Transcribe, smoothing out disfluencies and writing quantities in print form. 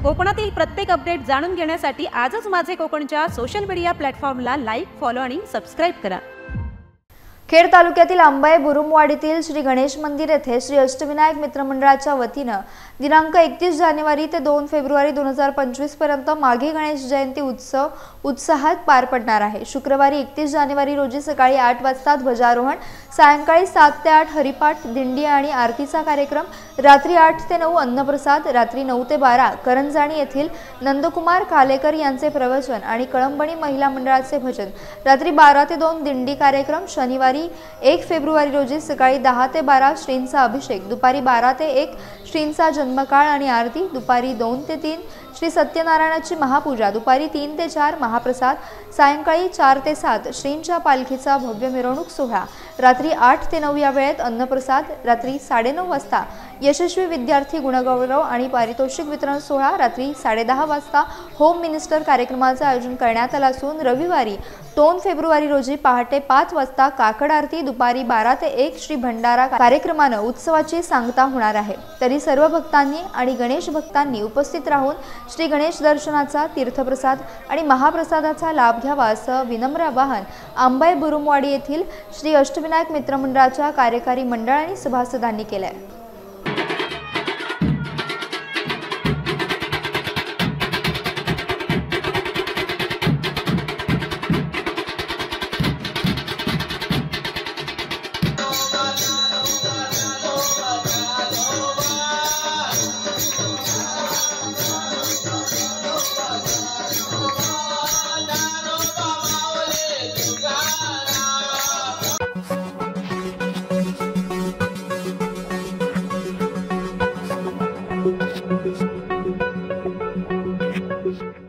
कोकणातील प्रत्येक अपडेट जाणून घेण्यासाठी आजच माझे कोकणच्या सोशल मीडिया प्लॅटफॉर्मला लाईक, फॉलो आणि सबस्क्राइब करा। खेड तालुक्यातील अंबाई बुरुमवाडीतील श्री गणेश मंदिर येथे श्री अष्टविनायक मित्र मंडळाच्या वतीने दिनांक 31 जानेवारी ते 2 फेब्रुवारी 2025 पर्यंत माघी गणेश जयंती उत्सव उत्साहात पार पडणार आहे। शुक्रवारी 31 जानेवारी रोजी सकाळी 8 वाजता ध्वजारोहण, सायंकाळी 7 ते 8 हरिपाठ, दिंडी आणि आरतीचा कार्यक्रम, रात्री 8 ते 9 अन्नप्रसाद, रात्री 9 ते 12 करंजाणी येथील नंदकुमार कालेकर यांचे प्रवचन आणि कळंबणी महिला मंडळाचे भजन, रात्री 12 ते 2 दिंडी कार्यक्रम, शनिवारी 1 फेब्रुवारी रोजी सकाळी 10 ते 12 श्रींचा अभिषेक, दुपारी 12 ते 1 श्रींचा जन्मकाळ आणि आरती, दुपारी 2 ते 3 श्री सत्यनारायणाची महापूजा, दुपारी 3 ते 4 महाप्रसाद, सायंकाळी 4 ते 7 श्रींच्या पालखीचा भव्य मिरवणूक सोहळा, रात्री 8 ते 9 या वेळेत अन्नप्रसाद, रात्री 9:30 वाजता यशस्वी विद्यार्थी गुणगौरव आणि पारितोषिक वितरण सोहळा, रात्री 10:30 वाजता होम मिनिस्टर कार्यक्रमाचे आयोजन करण्यात आले असून रविवारी 2 फेब्रुवारी रोजी पहाटे 5 वाजता काकड आरती, दुपारी 12 ते 1 श्री भंडारा कार्यक्रमाने उत्सवाची सांगता होणार आहे। तरी सर्व भक्तांनी आणि गणेश भक्तांनी उपस्थित राहून श्री गणेश दर्शनाचा, तीर्थप्रसाद आणि महाप्रसादाचा लाभ घ्यावा असं विनम्र आवाहन अंबाई बुरुमवाडी येथील श्री अष्टविनायक मित्र मंडळाच्या कार्यकारी मंडळ आणि सभासदांनी केले आहे। Thank you.